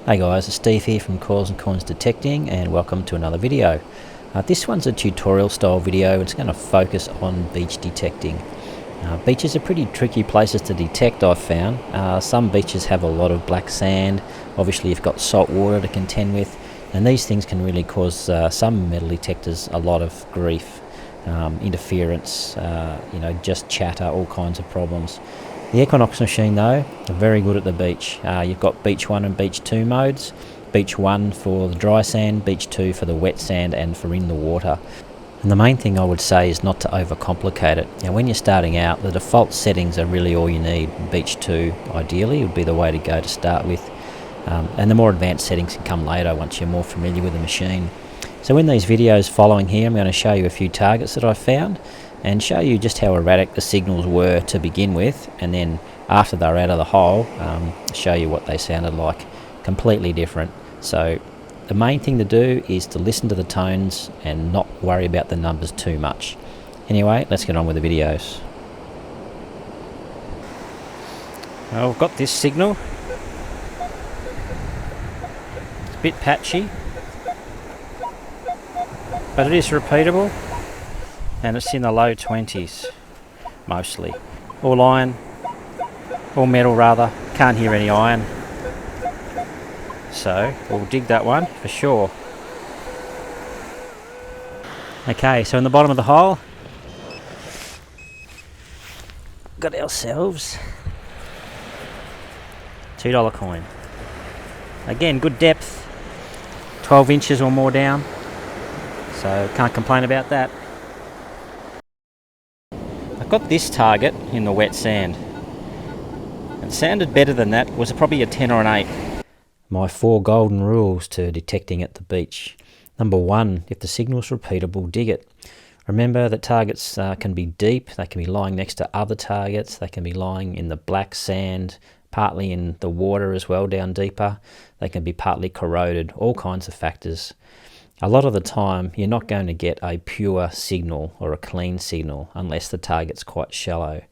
Hey guys, it's Steve here from Coils and Coins Detecting, and welcome to another video. This one's a tutorial style video. It's going to focus on beach detecting. Beaches are pretty tricky places to detect, I've found. Some beaches have a lot of black sand. Obviously you've got salt water to contend with, and these things can really cause some metal detectors a lot of grief. Interference, just chatter, all kinds of problems. The Equinox machine though, are very good at the beach. You've got beach 1 and beach 2 modes. Beach 1 for the dry sand, beach 2 for the wet sand and for in the water. And the main thing I would say is not to overcomplicate it. Now when you're starting out, the default settings are really all you need. Beach 2 ideally would be the way to go to start with. And the more advanced settings can come later once you're more familiar with the machine. So in these videos following here, I'm going to show you a few targets that I've found and show you just how erratic the signals were to begin with, and then after they're out of the hole, show you what they sounded like. Completely different. So the main thing to do is to listen to the tones and not worry about the numbers too much. Anyway, let's get on with the videos. Well, I've got this signal. It's a bit patchy, but it is repeatable, and it's in the low 20s mostly. All iron, all metal rather, can't hear any iron. So we'll dig that one for sure. Okay, so in the bottom of the hole, got ourselves $2 coin. Again, good depth, 12 inches or more down. So can't complain about that. I got this target in the wet sand. It sounded better than that. It was probably a 10 or an 8. My 4 golden rules to detecting at the beach. Number 1, if the signal's repeatable, dig it. Remember that targets can be deep, they can be lying next to other targets, they can be lying in the black sand, partly in the water as well down deeper. They can be partly corroded, all kinds of factors. A lot of the time you're not going to get a pure signal or a clean signal unless the target's quite shallow,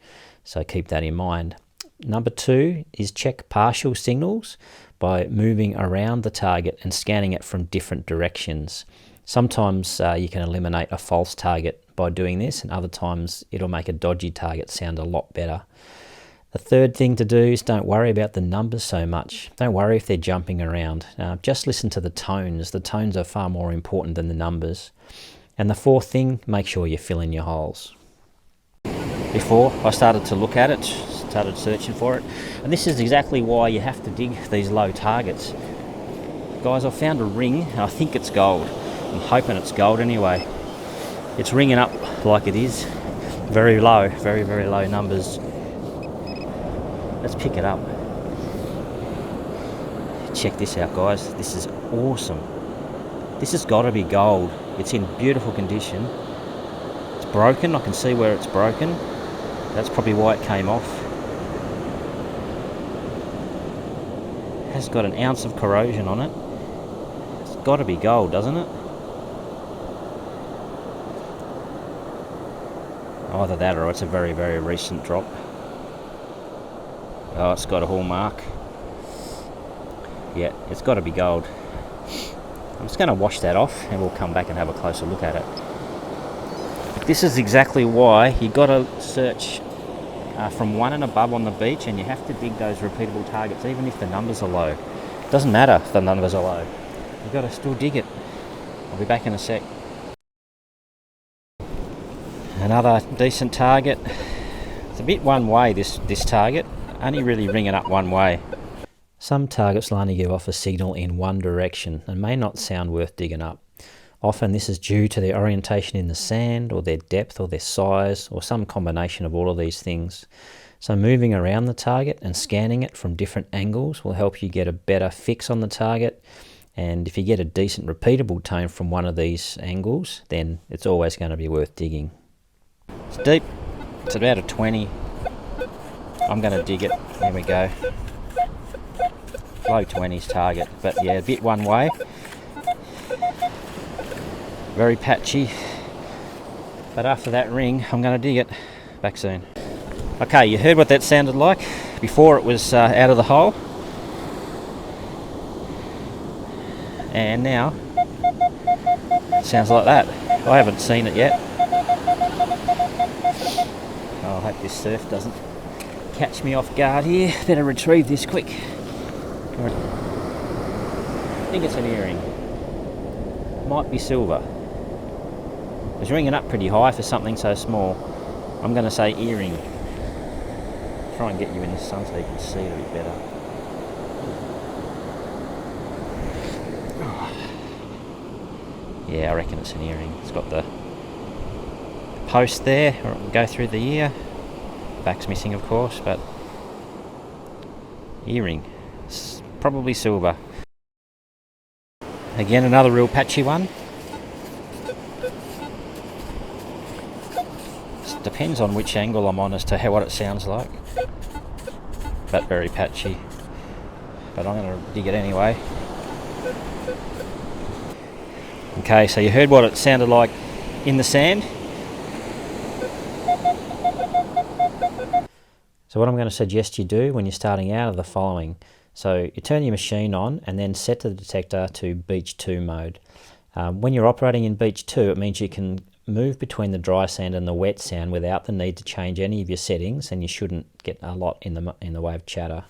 so keep that in mind. Number 2 is check partial signals by moving around the target and scanning it from different directions. Sometimes you can eliminate a false target by doing this, and other times it'll make a dodgy target sound a lot better. The third thing to do is don't worry about the numbers so much. Don't worry if they're jumping around. Just listen to the tones. The tones are far more important than the numbers. And the fourth thing, make sure you fill in your holes. Before I started to look at it, started searching for it, and this is exactly why you have to dig these low targets. Guys, I found a ring, and I think it's gold. I'm hoping it's gold anyway. It's ringing up like it is. Very low, very, very low numbers. Let's pick it up. Check this out, guys. This is awesome. This has got to be gold. It's in beautiful condition. It's broken. I can see where it's broken. That's probably why it came off. It has got an ounce of corrosion on it. It's got to be gold, doesn't it? Either that or it's a very, very recent drop. Oh, it's got a hallmark. Yeah, it's got to be gold. I'm just going to wash that off and we'll come back and have a closer look at it. But this is exactly why you got to search from 1 and above on the beach, and you have to dig those repeatable targets even if the numbers are low. It doesn't matter if the numbers are low. You've got to still dig it. I'll be back in a sec. Another decent target. It's a bit one way, this target. Only really ringing up one way. Some targets will only give off a signal in one direction and may not sound worth digging up. Often this is due to their orientation in the sand, or their depth, or their size, or some combination of all of these things. So moving around the target and scanning it from different angles will help you get a better fix on the target. And if you get a decent repeatable tone from one of these angles, then it's always going to be worth digging. It's deep. It's about a 20. I'm going to dig it. There we go. Low 20s target, but yeah, a bit one way. Very patchy. But after that ring, I'm going to dig it. Back soon. Okay, you heard what that sounded like before it was out of the hole. And now, it sounds like that. I haven't seen it yet. Oh, I hope this surf doesn't catch me off guard here. Better retrieve this quick. I think it's an earring. Might be silver. It's ringing up pretty high for something so small. I'm going to say earring. Try and get you in the sun so you can see it a bit better. Yeah, I reckon it's an earring. It's got the post there, or it will go through the ear. Back's missing, of course, but earring. It's probably silver. Again, another real patchy one. It depends on which angle I'm on as to what it sounds like. But very patchy. But I'm going to dig it anyway. Okay, so you heard what it sounded like in the sand. So what I'm going to suggest you do when you're starting out are the following. So you turn your machine on and then set the detector to Beach 2 mode. When you're operating in Beach 2, it means you can move between the dry sand and the wet sand without the need to change any of your settings, and you shouldn't get a lot in the way of chatter.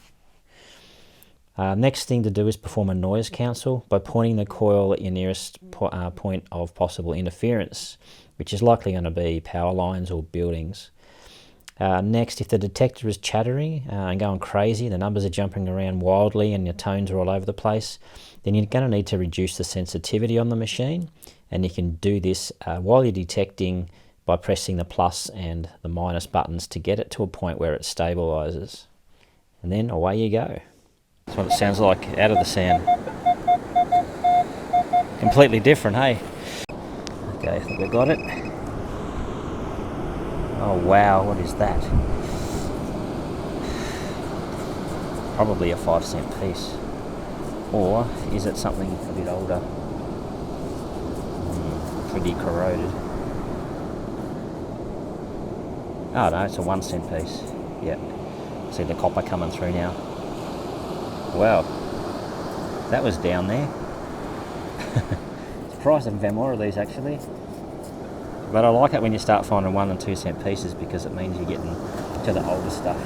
Next thing to do is perform a noise cancel by pointing the coil at your nearest point of possible interference, which is likely going to be power lines or buildings. Next, if the detector is chattering and going crazy, the numbers are jumping around wildly and your tones are all over the place, then you're going to need to reduce the sensitivity on the machine, and you can do this while you're detecting by pressing the plus and the minus buttons to get it to a point where it stabilizes. And then away you go. That's what it sounds like out of the sand. Completely different, hey? Okay, I think we got it. Oh wow, what is that? Probably a 5-cent piece. Or is it something a bit older? Pretty corroded. Oh no, it's a 1-cent piece. Yep. See the copper coming through now. Wow, that was down there. Surprised I haven't found more of these actually. But I like it when you start finding 1 and 2 cent pieces, because it means you're getting to the older stuff.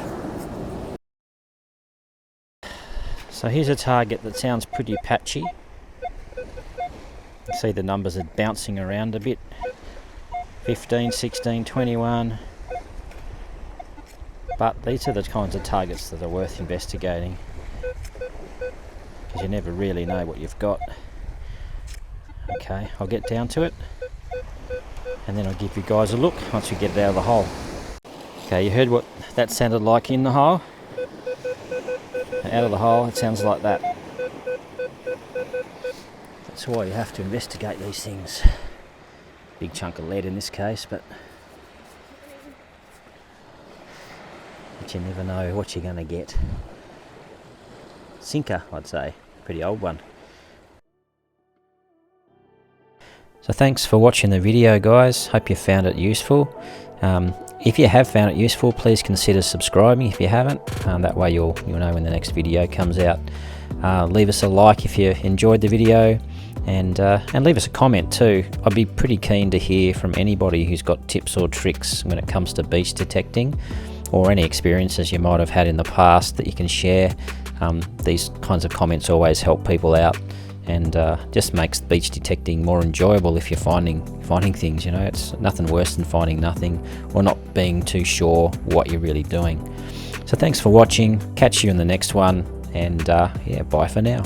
So here's a target that sounds pretty patchy. You see the numbers are bouncing around a bit. 15, 16, 21. But these are the kinds of targets that are worth investigating, because you never really know what you've got. Okay, I'll get down to it, and then I'll give you guys a look once we get it out of the hole. Okay, you heard what that sounded like in the hole. Out of the hole, it sounds like that. That's why you have to investigate these things. Big chunk of lead in this case, but you never know what you're going to get. Sinker, I'd say. Pretty old one. So thanks for watching the video, guys. Hope you found it useful. If you have found it useful, please consider subscribing if you haven't. That way you'll know when the next video comes out. Leave us a like if you enjoyed the video, and leave us a comment too. I'd be pretty keen to hear from anybody who's got tips or tricks when it comes to beach detecting, or any experiences you might have had in the past that you can share. These kinds of comments always help people out, and just makes beach detecting more enjoyable if you're finding things. You know, it's nothing worse than finding nothing or not being too sure what you're really doing. So thanks for watching. Catch you in the next one, and yeah, bye for now.